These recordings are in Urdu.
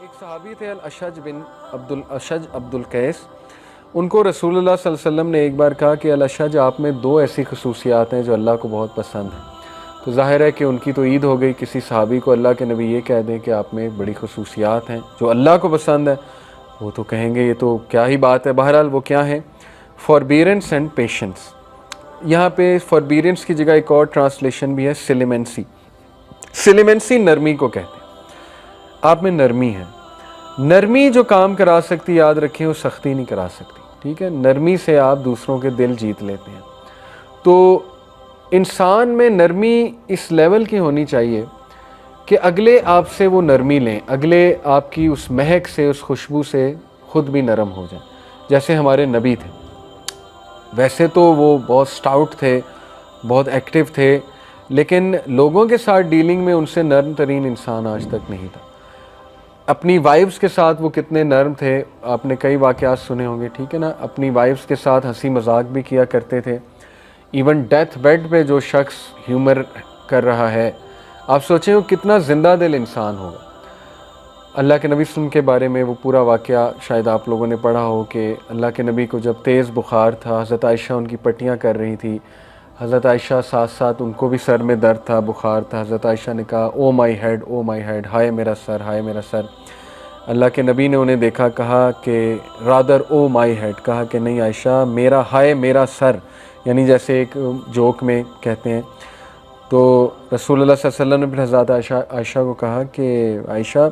ایک صحابی تھے الاشج عبد القیس. ان کو رسول اللہ صلی اللہ علیہ وسلم نے ایک بار کہا کہ الاشج آپ میں دو ایسی خصوصیات ہیں جو اللہ کو بہت پسند ہیں. تو ظاہر ہے کہ ان کی تو عید ہو گئی. کسی صحابی کو اللہ کے نبی یہ کہہ دیں کہ آپ میں بڑی خصوصیات ہیں جو اللہ کو پسند ہے، وہ تو کہیں گے یہ تو کیا ہی بات ہے. بہرحال وہ کیا ہیں؟ فوربیرنس اینڈ پیشنس. یہاں پہ فوربیرنس کی جگہ ایک اور ٹرانسلیشن بھی ہے سلیمنسی. سلیمنسی نرمی کو کہتے ہیں. آپ میں نرمی ہے. نرمی جو کام کرا سکتی، یاد رکھیں، وہ سختی نہیں کرا سکتی. ٹھیک ہے، نرمی سے آپ دوسروں کے دل جیت لیتے ہیں. تو انسان میں نرمی اس لیول کی ہونی چاہیے کہ اگلے آپ سے وہ نرمی لیں، اگلے آپ کی اس مہک سے، اس خوشبو سے خود بھی نرم ہو جائیں. جیسے ہمارے نبی تھے، ویسے تو وہ بہت سٹاؤٹ تھے، بہت ایکٹیو تھے، لیکن لوگوں کے ساتھ ڈیلنگ میں ان سے نرم ترین انسان آج تک نہیں تھا. اپنی وائفز کے ساتھ وہ کتنے نرم تھے، آپ نے کئی واقعات سنے ہوں گے. ٹھیک ہے نا، اپنی وائفز کے ساتھ ہنسی مذاق بھی کیا کرتے تھے. ایون ڈیتھ بیڈ پہ جو شخص ہیومر کر رہا ہے، آپ سوچیں وہ کتنا زندہ دل انسان ہوگا. اللہ کے نبی صلی اللہ علیہ وسلم کے بارے میں وہ پورا واقعہ شاید آپ لوگوں نے پڑھا ہو کہ اللہ کے نبی کو جب تیز بخار تھا، حضرت عائشہ ان کی پٹیاں کر رہی تھی. حضرت عائشہ ساتھ ساتھ ان کو بھی سر میں درد تھا، بخار تھا. حضرت عائشہ نے کہا او my head, O my head, ہائے میرا سر، ہائے میرا سر. اللہ کے نبی نے انہیں دیکھا، کہا کہ رادر او مائی ہیڈ، کہا کہ نہیں عائشہ، میرا ہائے میرا سر، یعنی جیسے ایک جوک میں کہتے ہیں. تو رسول اللہ صلی اللہ علیہ وسلم نے پھر حضرت عائشہ کو کہا کہ عائشہ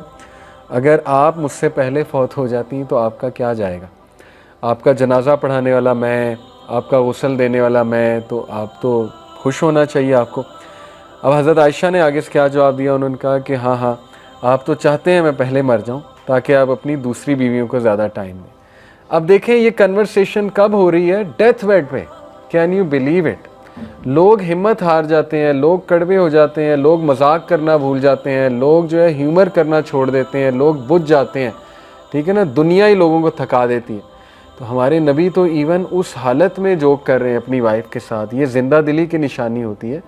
اگر آپ مجھ سے پہلے فوت ہو جاتی ہیں تو آپ کا کیا جائے گا؟ آپ کا جنازہ پڑھانے والا میں، آپ کا غسل دینے والا میں، تو آپ تو خوش ہونا چاہیے آپ کو. اب حضرت عائشہ نے آگے سے کیا جواب دیا؟ انہوں نے کہا کہ ہاں ہاں، آپ تو چاہتے ہیں میں پہلے مر جاؤں تاکہ آپ اپنی دوسری بیویوں کو زیادہ ٹائم دیں. اب دیکھیں یہ کنورسیشن کب ہو رہی ہے؟ ڈیتھ بیڈ پہ. Can you believe it? لوگ ہمت ہار جاتے ہیں، لوگ کڑوے ہو جاتے ہیں، لوگ مذاق کرنا بھول جاتے ہیں، لوگ جو ہے ہیومر کرنا چھوڑ دیتے ہیں، لوگ بجھ جاتے ہیں. ٹھیک ہے نا، دنیا ہی لوگوں کو تھکا دیتی ہے. تو ہمارے نبی تو ایون اس حالت میں جوک کر رہے ہیں اپنی وائف کے ساتھ. یہ زندہ دلی کی نشانی ہوتی ہے.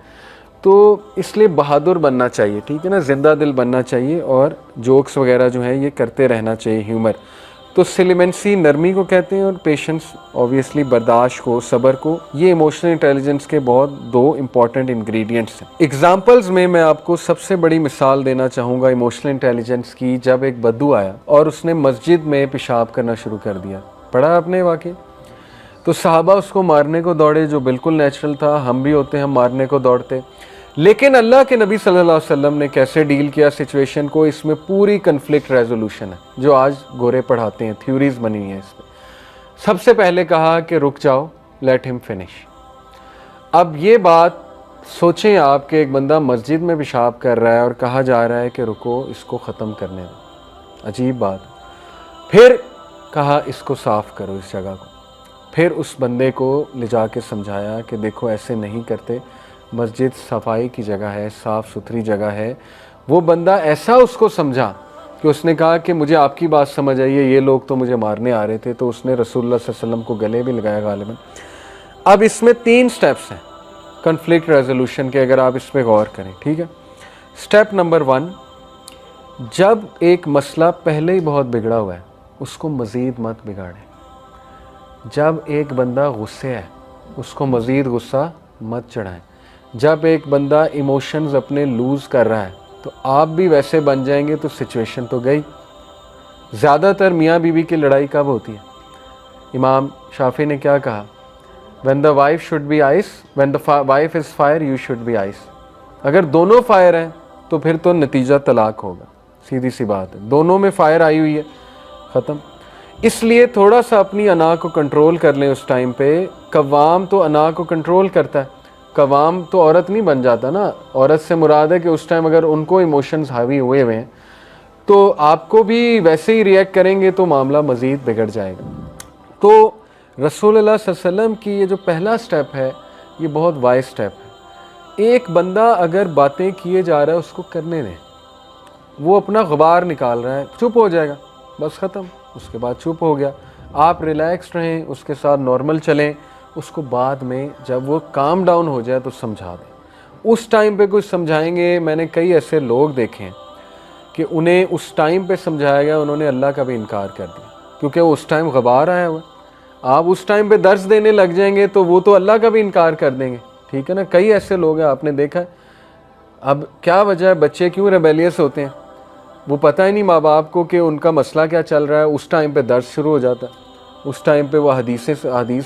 تو اس لیے بہادر بننا چاہیے. ٹھیک ہے نا، زندہ دل بننا چاہیے اور جوکس وغیرہ جو ہیں یہ کرتے رہنا چاہیے، ہیومر. تو سلیمنسی نرمی کو کہتے ہیں، اور پیشنس اوبویسلی برداشت کو، صبر کو. یہ ایموشنل انٹیلیجنس کے بہت دو امپورٹنٹ انگریڈینٹس ہیں. ایگزامپلز میں آپ کو سب سے بڑی مثال دینا چاہوں گا ایموشنل انٹیلیجنس کی. جب ایک بدو آیا اور اس نے مسجد میں پیشاب کرنا شروع کر دیا، پڑھا آپ نے واقعی؟ تو صحابہ اس کو مارنے کو دوڑے، جو بالکل نیچرل تھا. ہم بھی ہوتے ہیں، ہم مارنے کو دوڑتے. لیکن اللہ کے نبی صلی اللہ علیہ وسلم نے کیسے ڈیل کیا سچویشن کو؟ اس میں پوری کنفلکٹ ریزولوشن ہے جو آج گورے پڑھاتے ہیں، تھیوریز بنی ہیں اس میں. سب سے پہلے کہا کہ رک جاؤ، لیٹ ہم فنش. اب یہ بات سوچیں آپ کہ ایک بندہ مسجد میں پیشاب کر رہا ہے اور کہا جا رہا ہے کہ رکو، اس کو ختم کرنے دو. عجیب بات. پھر کہا اس کو صاف کرو، اس جگہ کو. پھر اس بندے کو لے جا کے سمجھایا کہ دیکھو ایسے نہیں کرتے، مسجد صفائی کی جگہ ہے، صاف ستھری جگہ ہے. وہ بندہ ایسا اس کو سمجھا کہ اس نے کہا کہ مجھے آپ کی بات سمجھ آئی ہے، یہ لوگ تو مجھے مارنے آ رہے تھے. تو اس نے رسول اللہ صلی اللہ علیہ وسلم کو گلے بھی لگایا غالباً. اب اس میں 3 سٹیپس ہیں کنفلکٹ ریزولوشن کے، اگر آپ اس پہ غور کریں. ٹھیک ہے، سٹیپ نمبر 1، جب ایک مسئلہ پہلے ہی بہت بگڑا ہوا ہے اس کو مزید مت بگاڑیں. جب ایک بندہ غصے ہے اس کو مزید غصہ مت چڑھائیں. جب ایک بندہ ایموشنز اپنے لوز کر رہا ہے تو آپ بھی ویسے بن جائیں گے تو سچویشن تو گئی. زیادہ تر میاں بیوی کی لڑائی کب ہوتی ہے؟ امام شافعی نے کیا کہا؟ when the wife should be ice, when the wife is fire you should be ice. اگر دونوں فائر ہیں تو پھر تو نتیجہ طلاق ہوگا. سیدھی سی بات ہے، دونوں میں فائر آئی ہوئی ہے، ختم. اس لیے تھوڑا سا اپنی انا کو کنٹرول کر لیں اس ٹائم پہ. قوام تو انا کو کنٹرول کرتا ہے، قوام تو عورت نہیں بن جاتا نا. عورت سے مراد ہے کہ اس ٹائم اگر ان کو ایموشنز حاوی ہوئے ہوئے ہیں تو آپ کو بھی ویسے ہی ریئیکٹ کریں گے تو معاملہ مزید بگڑ جائے گا. تو رسول اللہ صلی اللہ علیہ وسلم کی یہ جو پہلا سٹیپ ہے یہ بہت وائز سٹیپ ہے. ایک بندہ اگر باتیں کیے جا رہا ہے اس کو کرنے دیں. وہ اپنا غبار نکال رہا ہے، چپ ہو جائے گا، بس ختم. اس کے بعد چپ ہو گیا، آپ ریلیکسڈ رہیں، اس کے ساتھ نارمل چلیں. اس کو بعد میں جب وہ کام ڈاؤن ہو جائے تو سمجھا دیں. اس ٹائم پہ کچھ سمجھائیں گے. میں نے کئی ایسے لوگ دیکھے ہیں کہ انہیں اس ٹائم پہ سمجھایا گیا، انہوں نے اللہ کا بھی انکار کر دیا، کیونکہ وہ اس ٹائم غبار آیا ہوا ہے۔ آپ اس ٹائم پہ درس دینے لگ جائیں گے تو وہ تو اللہ کا بھی انکار کر دیں گے، ٹھیک ہے نا۔ کئی ایسے لوگ ہیں، آپ نے دیکھا ہے۔ اب کیا وجہ ہے بچے کیوں ریبیلیس ہوتے ہیں؟ وہ پتہ ہی نہیں ماں باپ کو کہ ان کا مسئلہ کیا چل رہا ہے، اس ٹائم پہ درس شروع ہو جاتا ہے، اس ٹائم پہ وہ حدیث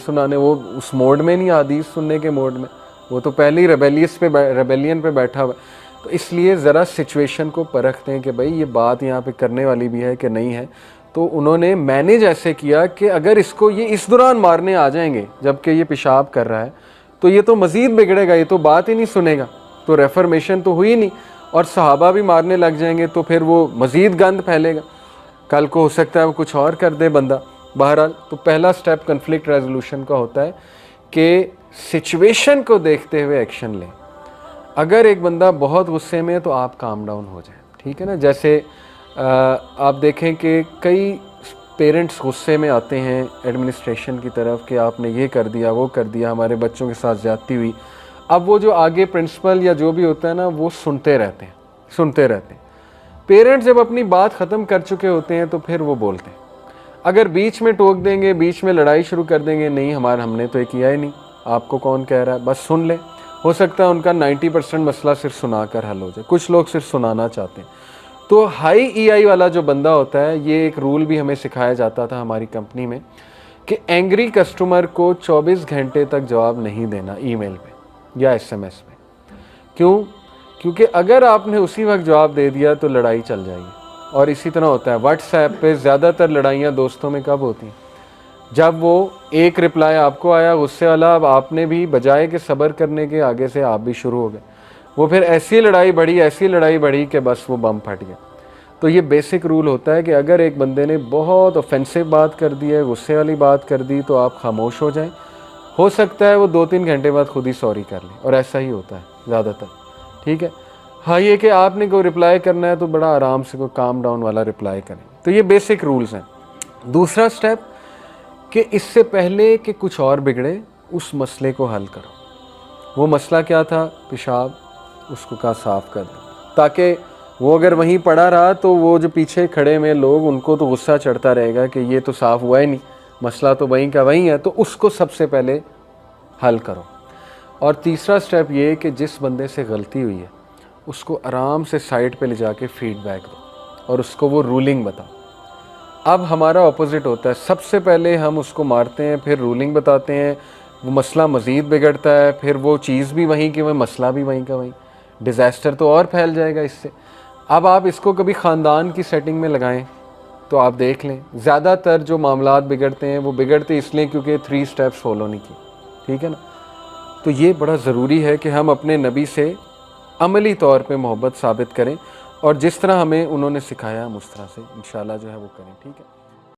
سنانے، وہ اس موڈ میں نہیں، حدیث سننے کے موڈ میں، وہ تو پہلے ہی ریبیلین پہ بیٹھا ہوا ہے۔ تو اس لیے ذرا سچویشن کو پرکھتے ہیں کہ بھائی یہ بات یہاں پہ کرنے والی بھی ہے کہ نہیں ہے۔ تو انہوں نے مینیج ایسے کیا کہ اگر اس کو یہ اس دوران مارنے آ جائیں گے جبکہ یہ پیشاب کر رہا ہے تو یہ تو مزید بگڑے گا، یہ تو بات ہی نہیں سنے گا، تو ریفرمیشن تو ہوئی نہیں، اور صحابہ بھی مارنے لگ جائیں گے تو پھر وہ مزید گند پھیلے گا، کل کو ہو سکتا ہے وہ کچھ اور کر دے بندہ۔ بہرحال تو پہلا سٹیپ کنفلکٹ ریزولوشن کا ہوتا ہے کہ سچویشن کو دیکھتے ہوئے ایکشن لیں۔ اگر ایک بندہ بہت غصے میں ہے تو آپ کام ڈاؤن ہو جائیں، ٹھیک ہے نا۔ جیسے آپ دیکھیں کہ کئی پیرنٹس غصے میں آتے ہیں ایڈمنسٹریشن کی طرف کہ آپ نے یہ کر دیا، وہ کر دیا، ہمارے بچوں کے ساتھ زیادتی ہوئی۔ اب وہ جو آگے پرنسپل یا جو بھی ہوتا ہے نا، وہ سنتے رہتے ہیں۔ پیرنٹس جب اپنی بات ختم کر چکے ہوتے ہیں تو پھر وہ بولتے ہیں۔ اگر بیچ میں ٹوک دیں گے، بیچ میں لڑائی شروع کر دیں گے، نہیں ہم نے تو یہ کیا ہی نہیں، آپ کو کون کہہ رہا ہے، بس سن لیں۔ ہو سکتا ہے ان کا 90% مسئلہ صرف سنا کر حل ہو جائے، کچھ لوگ صرف سنانا چاہتے ہیں۔ تو ہائی ای آئی والا جو بندہ ہوتا ہے، یہ ایک رول بھی ہمیں سکھایا جاتا تھا ہماری کمپنی میں کہ اینگری کسٹمر کو 24 گھنٹے تک جواب نہیں دینا ای میل پہ یا ایس ایم ایس پہ۔ کیوں؟ کیونکہ اگر آپ نے اسی وقت جواب دے دیا تو لڑائی چل جائے گی۔ اور اسی طرح ہوتا ہے واٹس ایپ پہ زیادہ تر لڑائیاں دوستوں میں کب ہوتی ہیں؟ جب وہ ایک رپلائی آپ کو آیا غصے والا، اب آپ نے بھی بجائے کہ صبر کرنے کے آگے سے آپ بھی شروع ہو گئے، وہ پھر ایسی لڑائی بڑھی کہ بس وہ بم پھٹ گیا۔ تو یہ بیسک رول ہوتا ہے کہ اگر ایک بندے نے بہت اوفینسو بات کر دی ہے، غصے والی بات کر دی، تو آپ خاموش ہو جائیں۔ ہو سکتا ہے وہ 2-3 گھنٹے بعد خود ہی سوری کر لیں، اور ایسا ہی ہوتا ہے زیادہ تر، ٹھیک ہے۔ ہاں یہ کہ آپ نے کوئی رپلائی کرنا ہے تو بڑا آرام سے کوئی کام ڈاؤن والا رپلائی کریں۔ تو یہ بیسک رولز ہیں۔ دوسرا سٹیپ کہ اس سے پہلے کہ کچھ اور بگڑے، اس مسئلے کو حل کرو۔ وہ مسئلہ کیا تھا؟ پیشاب، اس کو کہا صاف کر دو، تاکہ وہ اگر وہیں پڑا رہا تو وہ جو پیچھے کھڑے میں لوگ، ان کو تو غصہ چڑھتا رہے گا کہ یہ تو صاف ہوا ہی نہیں، مسئلہ تو وہیں کا وہیں ہے، تو اس کو سب سے پہلے حل کرو۔ اور تیسرا سٹیپ یہ کہ جس بندے سے غلطی ہوئی ہے اس کو آرام سے سائٹ پہ لے جا کے فیڈ بیک دو اور اس کو وہ رولنگ بتاؤ۔ اب ہمارا اپوزٹ ہوتا ہے، سب سے پہلے ہم اس کو مارتے ہیں، پھر رولنگ بتاتے ہیں، وہ مسئلہ مزید بگڑتا ہے، پھر وہ چیز بھی وہیں کی وہیں، مسئلہ بھی وہیں کا وہیں، ڈیزاسٹر تو اور پھیل جائے گا اس سے۔ اب آپ اس کو کبھی خاندان کی سیٹنگ میں لگائیں تو آپ دیکھ لیں زیادہ تر جو معاملات بگڑتے ہیں وہ بگڑتے اس لیے کیونکہ 3 سٹیپس فالو نہیں کی، ٹھیک ہے نا۔ تو یہ بڑا ضروری ہے کہ ہم اپنے نبی سے عملی طور پہ محبت ثابت کریں، اور جس طرح ہمیں انہوں نے سکھایا ہم اس طرح سے انشاءاللہ جو ہے وہ کریں، ٹھیک ہے۔